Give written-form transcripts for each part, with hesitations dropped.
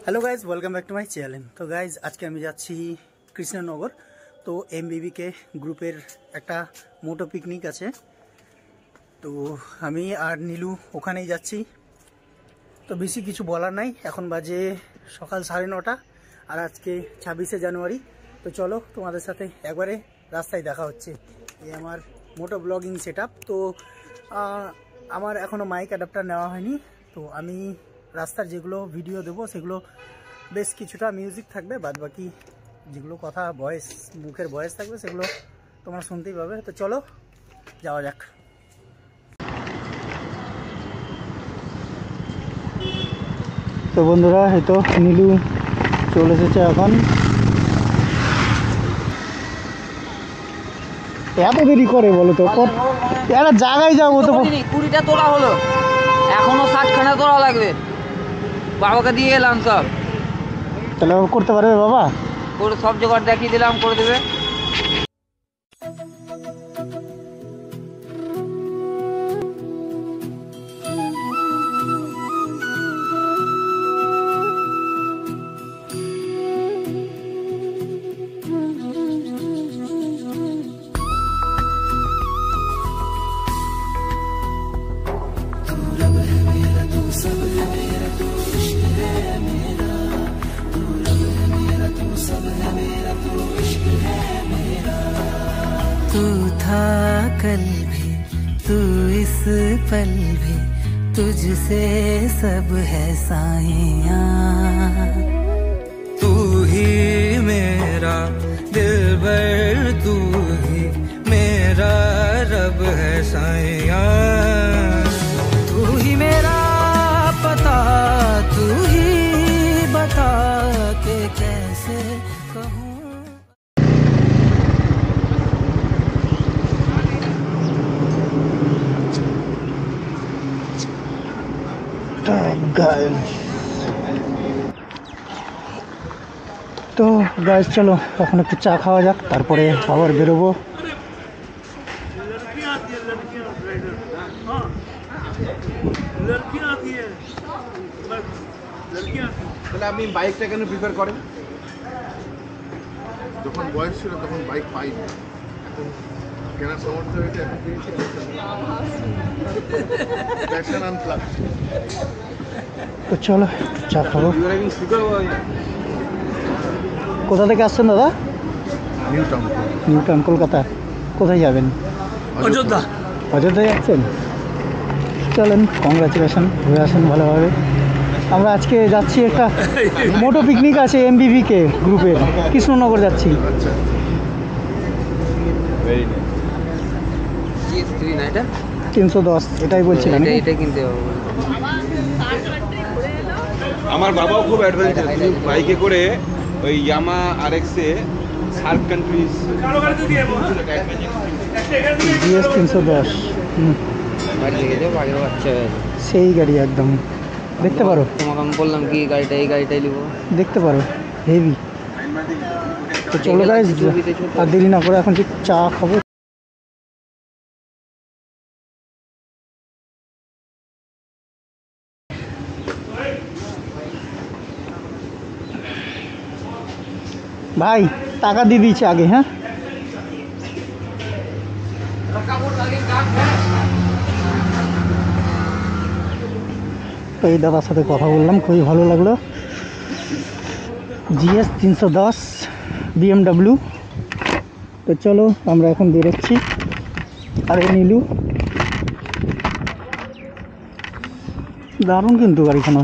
Hello guys, welcome back to my channel. তো guys আজকে আমি যাচ্ছি কৃষ্ণনগর। তো এমবিবিকে গ্রুপের একটা মোটো পিকনিক আছে, তো আমি আর নীলু ওখানেই যাচ্ছি। তো বেশি কিছু বলার নাই, এখন বাজে সকাল 9:30 আর আজকে 26শে জানুয়ারি। তো চলো তোমাদের সাথে একবারে রাস্তায় দেখা হচ্ছে। এই আমার মোটো ব্লগিং সেট আপ। তো আমার এখনও মাইক অ্যাডাপ্টার নেওয়া হয়নি। তো আমি রাস্তার যেগুলো ভিডিও দেবো সেগুলো বেশ কিছুটা মিউজিক থাকবে, বাদ বাকি যেগুলো কথা ভয়েস, মুখের ভয়েস থাকবে সেগুলো তোমরা শুনতেই পাবে। তো চলো যাওয়া যাক। তো বন্ধুরা, এই তো নীলু চলে এসেছে এখন। এত দেরি করে বলো তো, একটা জায়গায় যাবো তো। 20টা তোলা হলো, এখনো 60খানা তোলা লাগবে। বাবাকে দিয়ে এলাম সব। তাহলে করতে পারবে বাবা? করে সব জোগাড় দেখিয়ে দিলাম, করে দেবে। तू था कल भी, तू इस पल भी, तुझसे सब है साइयां। तू ही मेरा दिलबर, तू ही मेरा रब है साइयां। तू ही मेरा पता, तू ही बता के कैसे कहूँ। তো গাইজ চলো এখন একটু চা খাওয়া যাক, তারপরে আবার বেরোবো। তাহলে আপনি বাইকটা কেন প্রিফার করেন? যখন বয়স ছিল তখন বাইক পাইনি, এখন কেনার সামর্থ্য হয়েছে, এখন কিনছি। Passion unplug. তো চলো চা খাবো। কোথা থেকে আসছেন দাদা? New town Kolkata. কোথায় যাবেন? অযোধ্যা। অযোধ্যায় যাচ্ছেন? চলেন, কংগ্রাচুলেশন, ঘুরে আসেন ভালোভাবে। আমরা আজকে যাচ্ছি, একটা মোটো পিকনিক আছে এমবিবিকে গ্রুপের, কৃষ্ণনগর যাচ্ছি। 310 এটাই বলছিলাম। এটা কিনতে হবে। আমার বাবাও খুব অ্যাডভেঞ্চার, বাইকে করে ওই ইয়ামা আরএক্সে সার্ক কান্ট্রিজ GS 310 সেই গাড়ি একদম দেখতে পারো। তোমাকে আমি বললাম কি গাড়িটা, এই গাড়িটাই নিব, দেখতে পারো, হেভি। তো চলো গাইজ, আর দেরি না করে এখন চা খাবো। ভাই টাকা দিয়ে দিয়েছে আগে। হ্যাঁ, তো এই দাদার সাথে কথা বললাম, খুবই ভালো লাগলো। GS 310 BMW। তো চলো আমরা এখন বেরোচ্ছি। আর এই নীলু, দারুণ কিন্তু গাড়িখানা।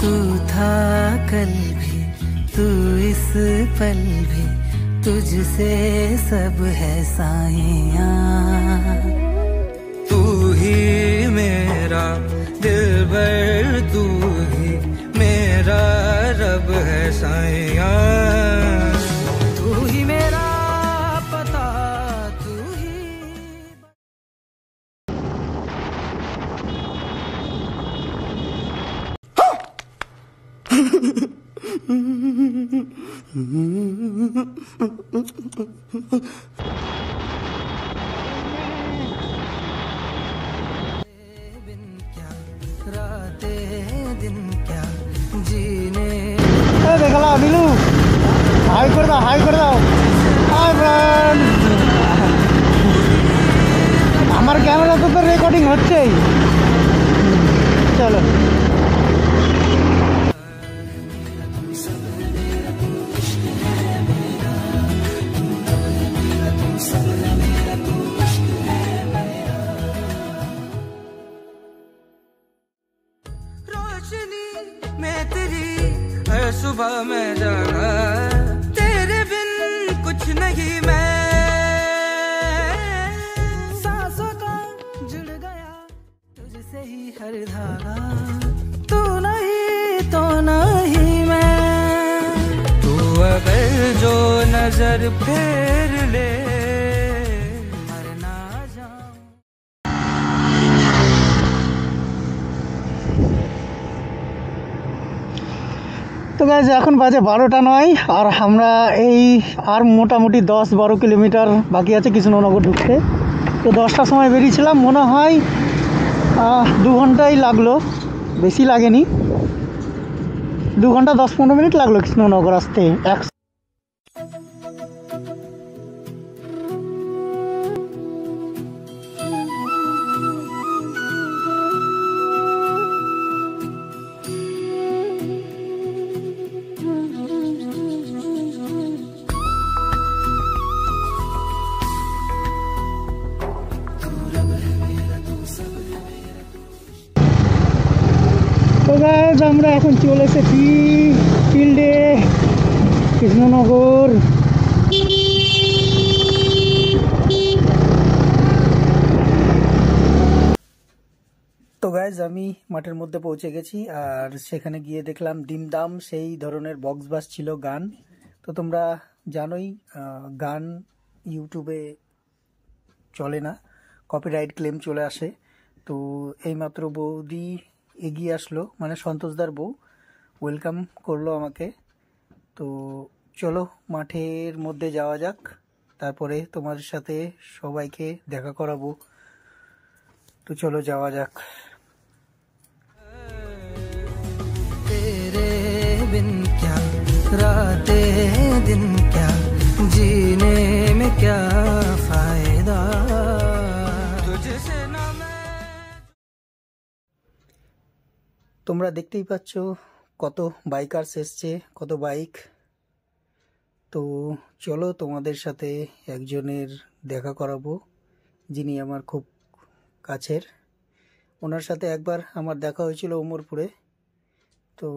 तू था कल भी, तू इस पल भी, तुझसे सब है साइयां। तू ही मेरा दिलबर, दिन क्या जीने देखला নীলু হাই করে দাও হাই ফ্রেন্ড আমার ক্যামেরা তো রেকর্ডিং হচ্ছেই চলো रोशनी मैं तेरी हर सुबह में जागा तेरे बिन कुछ नहीं मैं सांसों का जुड़ गया तुझसे ही हर धागा तू नहीं तो नहीं मैं तू अगर जो नजर फेर ले मर ना जाऊं তো গাইজ এখন বাজে 12টা নয় আর আমরা এই আর মোটামুটি 10-12 কিলোমিটার বাকি আছে কৃষ্ণনগর ঢুকতে। তো 10টার সময় বেরিয়েছিলাম, মনে হয় 2 ঘন্টাই লাগলো, বেশি লাগেনি, 2 ঘন্টা 10-15 মিনিট লাগলো কৃষ্ণনগর আসতে। তো গাইজ আমরা এখন চলে এসেছি ফিল্ডে কৃষ্ণনগর। তো গাইজ আমি মাঠের মধ্যে পৌঁছে গেছি আর সেখানে গিয়ে দেখলাম ডিমদাম সেই ধরনের বক্স বাজছিল গান। তো তোমরা জানোই গান ইউটিউবে চলে না, কপিরাইট ক্লেম চলে আসে। তো এইমাত্র বৌদি এগিয়ে আসলো, মানে সন্তোষদার বউ ওয়েলকাম করলো আমাকে। তো চলো মাঠের মধ্যে যাওয়া যাক, তারপরে তোমাদের সাথে সবাইকে দেখা করাবো। তো চলো যাওয়া যাক। तेरे बिन क्या रातें दिन क्या जीने में क्या फायदा तुझसे ना मैं। তোমরা দেখতেই পাচ্ছ কত বাইকার্স এসছে, কত বাইক। তো চলো তোমাদের সাথে একজনের দেখা করাবো যিনি আমার খুব কাছের। ওনার সাথে একবার আমার দেখা হয়েছিল ওমরপুরে। তো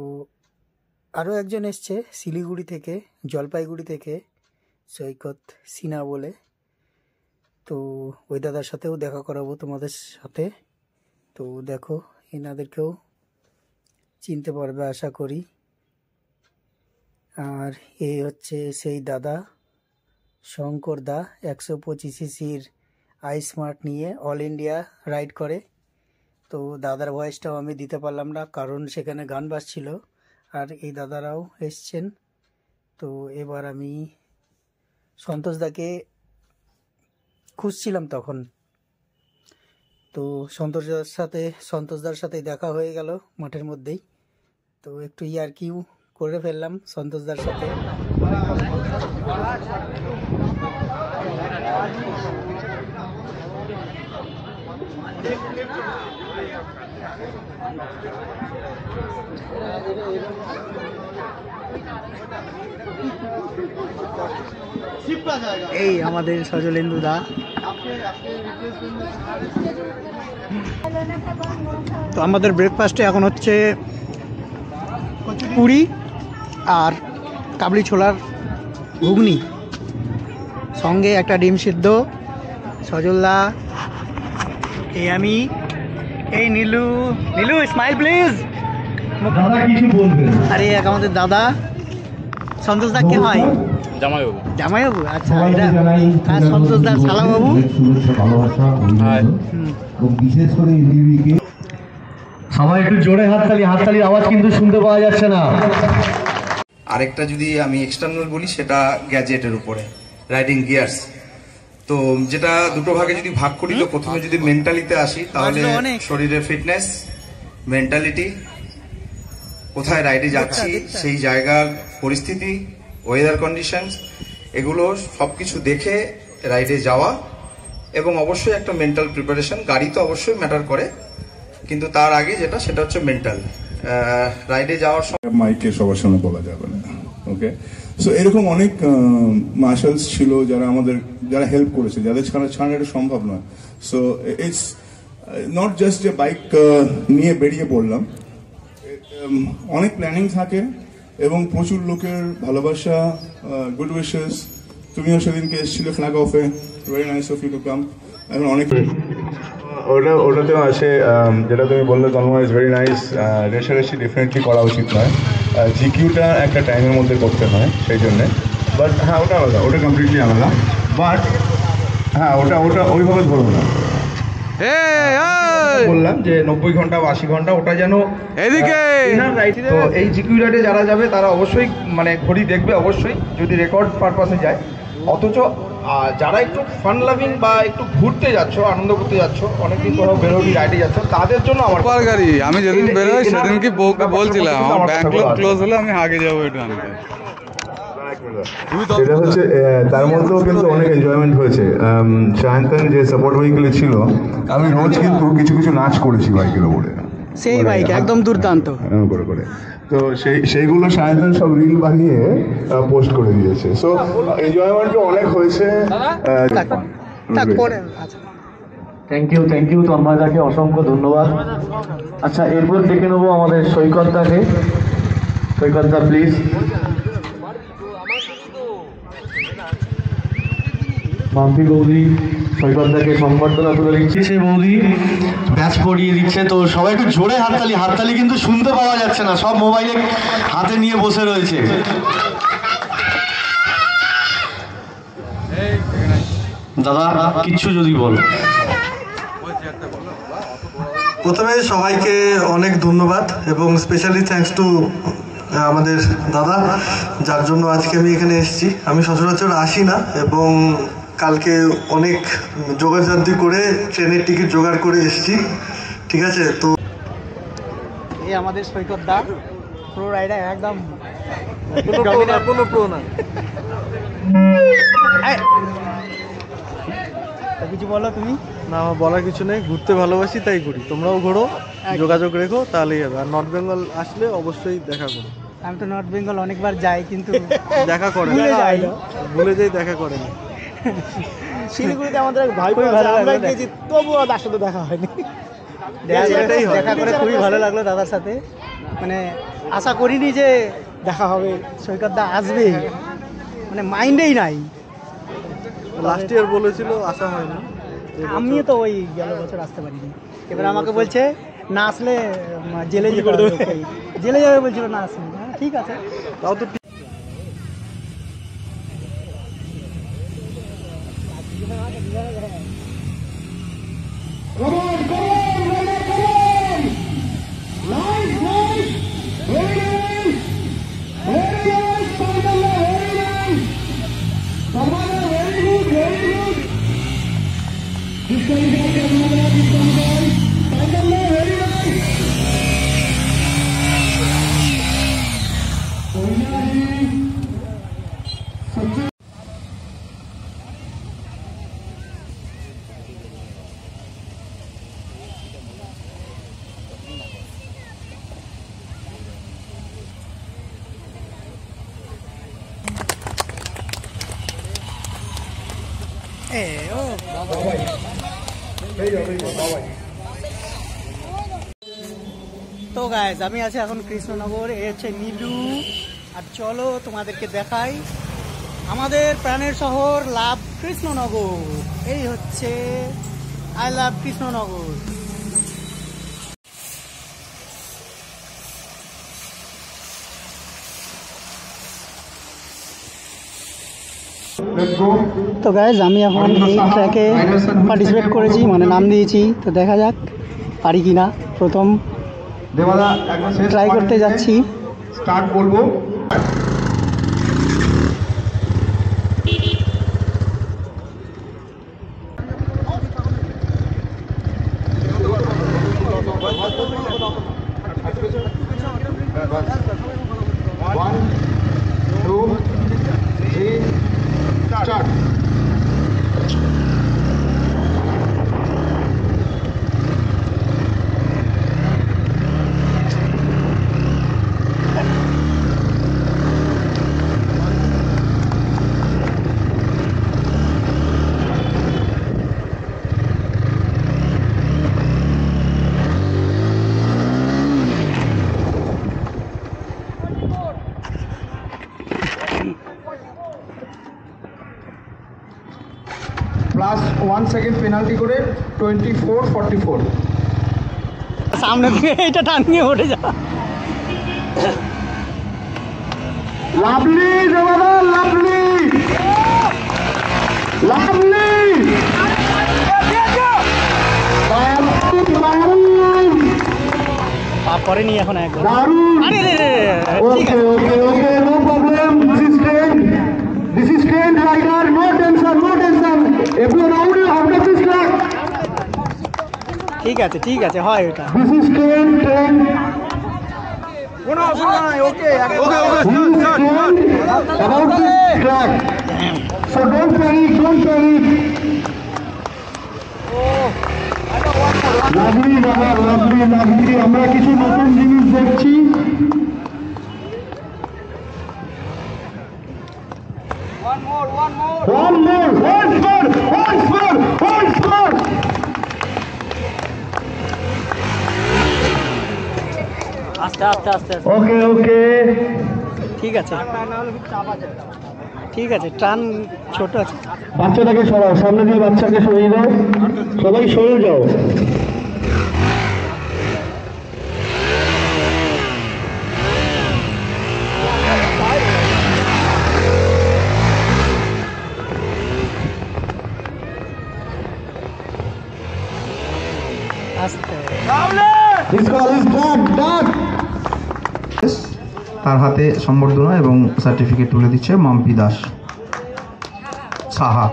আরও একজন এসছে শিলিগুড়ি থেকে, জলপাইগুড়ি থেকে, সৈকত সিনহা বলে। তো ওই দাদার সাথেও দেখা করাবো তোমাদের সাথে। তো দেখো এনাদেরকেও চিনতে পারবে আশা করি। আর এই হচ্ছে সেই দাদা শঙ্কর দা, 125 সিসির আই স্মার্ট নিয়ে অল ইন্ডিয়া রাইড করে। তো দাদার ভয়েসটাও আমি দিতে পারলাম না, কারণ সেখানে গান বাজছিল। আর এই দাদারাও এসছেন। তো এবার আমি সন্তোষদাকে খুঁজছিলাম তখন। তো সন্তোষদার সাথে দেখা হয়ে গেল মাঠের মধ্যেই। তো একটু ইয়ার্কিও করে ফেললাম সন্তোষদার সাথে। এই আমাদের সজলেন্দু দা। তো আমাদের ব্রেকফাস্টে এখন হচ্ছে পুরি আর কাবলি ছোলার ঘুগনি, সঙ্গে একটা ডিম সিদ্ধ। সজলদা, এই আমি, এই নীলু। Nilu smile please. আরে এক আমাদের দাদা সন্তোষদা কে হয়? জামাইবাবু। জামাইবাবু, আচ্ছা। এটা আর সন্তোষদার শালাবাবু। বিশেষ করে সবাই একটু জোরে হাততালির আওয়াজ কিন্তু শুনতে পাওয়া যাচ্ছে না। আরেকটা যদি আমি এক্সটার্নাল বলি সেটা গ্যাজেটের উপরে, রাইডিং গিয়ার্স। তো যেটা দুটো ভাগে যদি ভাগ করি, তো প্রথমে যদি মেন্টালিতে আসি তাহলে শরীরের ফিটনেস, মেন্টালিটি, কোথায় রাইডে যাচ্ছি সেই জায়গার পরিস্থিতি, ওয়েদার কন্ডিশনস, এগুলো সবকিছু দেখে রাইডে যাওয়া, এবং অবশ্যই একটা মেন্টাল প্রিপারেশন। গাড়ি তো অবশ্যই ম্যাটার করে, কিন্তু তার আগে যেটা সেটা হচ্ছে মেন্টাল। রাইডে যাওয়ার সময় মাইকে সবার সামনে বলা যাবে না, ওকে? সো এরকম অনেক মার্শালস ছিল যারা হেল্প করেছে, যাদের ছাড়া এটা সম্ভব নয়। সো ইটস নট জাস্ট যে বাইক নিয়ে বেরিয়ে পড়লাম, অনেক প্ল্যানিং থাকে এবং প্রচুর লোকের ভালোবাসা, গুড উইশেস। তুমিও সেদিনকে এসেছিলে ফ্ল্যাগ অফে, very nice of you to come. এখন অনেক ওটাতেও আছে যেটা তুমি বললে তন্ময়, ইজ ভেরি নাইস। রেশারেশি ডেফিনেটলি করা উচিত নয়, জিকিউটা একটা টাইমের মধ্যে করতে হয় সেই জন্যে। বাট হ্যাঁ, ওটা আলাদা, ওটা কমপ্লিটলি আলাদা। বাট হ্যাঁ, ওটা ওইভাবে ধরবো না। বললাম যে 90 ঘন্টা বা 80 ঘন্টা, ওটা যেন এদিকে। তো এই জিকিউ রাইডে যারা যাবে তারা অবশ্যই মানে ঘড়ি দেখবে অবশ্যই, যদি রেকর্ড পারপাসে যায়। অথচ যারা একটু ফান লাভিং বা একটু ঘুরতে যাচ্ছ, আনন্দ করতে যাচ্ছ, অনেকদিন কোথাও বেরোবি রাইডে যাচ্ছ, তাদের জন্য আমার গাড়ি। আমি যেদিন বেরোই সেদিনকে বউকে বলছিলাম আমার ব্যাংক ক্লোজ হলে আমি আগে যাবো একটু আনতে। এটা হচ্ছে তার মধ্যেও কিন্তু অনেক এনজয়মেন্ট হয়েছে। সায়ন্তন যে সাপোর্ট ভেহিকেলে ছিল, আমি রোজ কিন্তু কিছু কিছু নাচ করেছি বাইকের উপরে, সেই বাইক একদম দুর্দান্ত করে। তো সেইগুলো সায়ন্তন সব রিল বানিয়ে পোস্ট করে দিয়েছে। সো এনজয়মেন্টও অনেক হয়েছে। থ্যাংক ইউ তন্ময়দাকে অসংখ্য ধন্যবাদ। আচ্ছা, এরপর ডেকে নেবো আমাদের সৈকতদাকে। সৈকতদা প্লিজ। মাম্পি বৌদি সৈকতদাকে সংবর্ধনা তুলে দিচ্ছে। সেই বৌদি ব্যাচ পড়িয়ে দিচ্ছে। তো সবাই একটু জোরে হাততালি কিন্তু শুনতে পাওয়া যাচ্ছে না, সব মোবাইলে হাতে নিয়ে বসে রয়েছে। দাদা কিচ্ছু যদি বলো। প্রথমে সবাইকে অনেক ধন্যবাদ এবং স্পেশালি থ্যাঙ্কস টু আমাদের দাদা, যার জন্য আজকে আমি এখানে এসেছি। আমি সচরাচর আসি না এবং কালকে অনেক যোগাযোগ করে ট্রেনের টিকিট জোগাড় করে এসেছি, ঠিক আছে? তো এই আমাদের সৈকত দা প্রো রাইডার, একদম কোনো প্রো না। কিছু বলো তুমি। না, আমার বলার কিছু নেই, ঘুরতে ভালোবাসি তাই ঘুরি, তোমরাও ঘোরো, যোগাযোগ রেখো, তাহলেই হবে। আর নর্থ বেঙ্গল আসলে অবশ্যই দেখা করো। আমি তো নর্থ বেঙ্গল অনেকবার যাই, কিন্তু দেখা করে ভুলে যাই, দেখা করে না। শিলিগুড়িতে আমাদের এক ভাই আমরা গিয়েছি, তবুও তার সাথে দেখা হয়নি। দেখা করে খুবই ভালো লাগলো দাদার সাথে, মানে আশা করিনি যে দেখা হবে, সৈকত দা আসবে, মানে মাইন্ডেই নাই। লাস্ট ইয়ার বলেছিল, আসা হয়নি। আমিও তো ওই গেল বছর আসতে পারিনি। এবার আমাকে বলছে না আসলে জেলে যাবে বলছিল, না আসলে। ঠিক আছে, তাও তো তো গাইজ আমি আছি এখন কৃষ্ণনগর, এ হচ্ছে নীলু। আর চলো তোমাদেরকে দেখাই আমাদের প্রাণের শহর লাভ কৃষ্ণনগর। এই হচ্ছে আই লাভ কৃষ্ণনগর। তো গাইজ আমি এখন এই ট্র্যাকে পার্টিসিপেট করেছি, মানে নাম দিয়েছি। তো দেখা যাক পারি কিনা, প্রথম ট্রাই করতে যাচ্ছি। স্টার্ট বলবো। সেকেন্ড পেনাল্টি করে 24-44। সামনে থেকে এটা টানিয়ে উঠে যা। লাভলি জমাদার, লাভলি লাভলি করেনি এখন একদম। Okay okay okay, no problem, this is trend rider, no tension, no tension, everyone out of this track. ঠিক আছে ঠিক আছে, হয় এটা। দিস ইজ ট্রেন্ড কোনো অসুবিধা নাই। ওকে ওকে about this track, so don't panic, don't panic. Lovely বাবা, লাভলি লাভলি, আমরা কিছু নতুন জিনিস দেখছি। One more. আস্তে আস্তে আস্তে। ওকে ওকে, ঠিক আছে ঠিক আছে, টান ছোট আছে। বাচ্চাটাকে সরাও, সামনে দিয়ে বাচ্চাকে সরিয়ে দাও, সবাই সরে যাও। তার হাতে সম্বর্ধনা এবং সার্টিফিকেট তুলে দিচ্ছে মাম্পি দাস সাহা।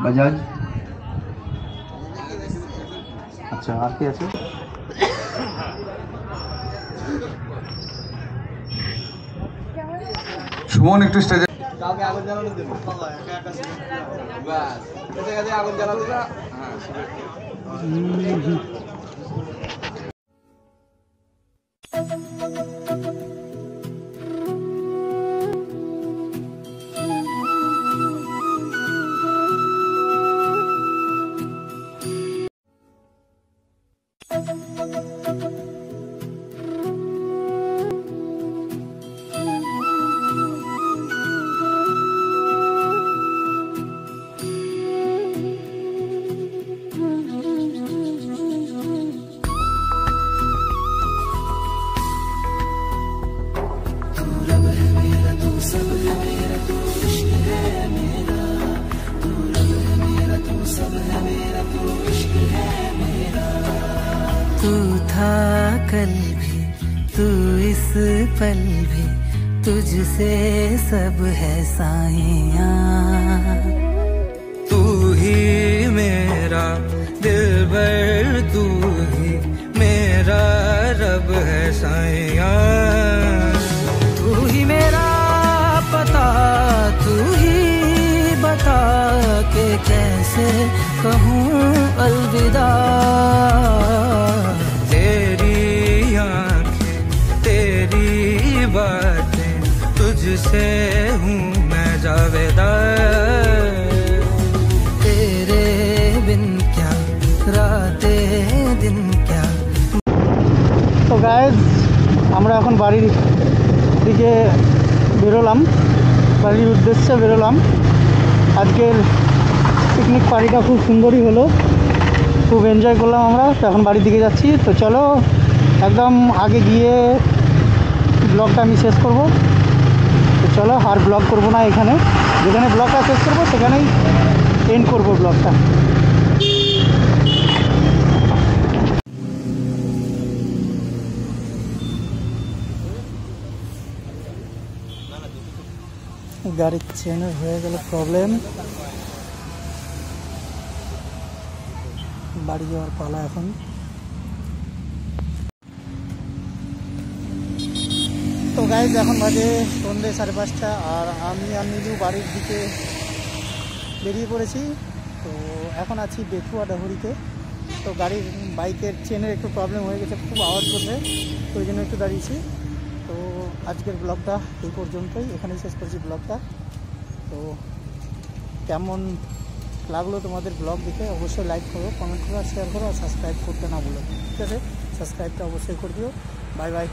বাজাজ, আচ্ছা আর কি আছে? সুমন একটু স্টেজে। আগুন জ্বালানো দেব, বাস আগুন জ্বালানো না। तू था कल भी, तू इस पल भी, तुझसे सब है साइयां। तू ही मेरा दिलबर, तू ही मेरा रब है साइयां। तू ही मेरा पता, तू ही बता के कैसे कहूँ अलविदा। तेरी आंखें, तेरी बातें, तुझसे हूँ मैं जावेदा। तेरे बिन क्या रातें दिन क्या। তো গাইজ, আমরা এখন বাড়ির দিকে বেরোলাম, বাড়ির উদ্দেশ্যে বেরোলাম। আজকের পিকনিক পার্টিটা খুব সুন্দরই হলো, খুব এনজয় করলাম আমরা। তো এখন বাড়ির দিকে যাচ্ছি। তো চলো একদম আগে গিয়ে ব্লগটা আমি শেষ করব। তো চলো, আর ব্লগ করব না, এখানে যেখানে ব্লগটা শেষ করব সেখানেই এন্ড করব ব্লগটা। গাড়ির চেনের হয়ে গেল প্রবলেম, বাড়ি যাওয়ার পালা এখন। তো গাইজ, এখন বাজে সন্ধ্যে 5:30, আর আমি আর নীলু বাড়ির দিকে বেরিয়ে পড়েছি। তো এখন আছি বেথুয়া ডহরিতে। তো গাড়ির বাইকের চেনের একটু প্রবলেম হয়ে গেছে, খুব আওয়াজ করছে, তো ওই জন্য একটু দাঁড়িয়েছি। তো আজকের ব্লগটা এই পর্যন্তই, এখানেই শেষ করছি ব্লগটা। তো কেমন লাগলো তোমাদের ব্লগ দেখে অবশ্যই লাইক করো, কমেন্ট করো, শেয়ার করো, আর সাবস্ক্রাইব করতে না ভুলো। ঠিক আছে। সাবস্ক্রাইবটা অবশ্যই করে দিও। Bye bye.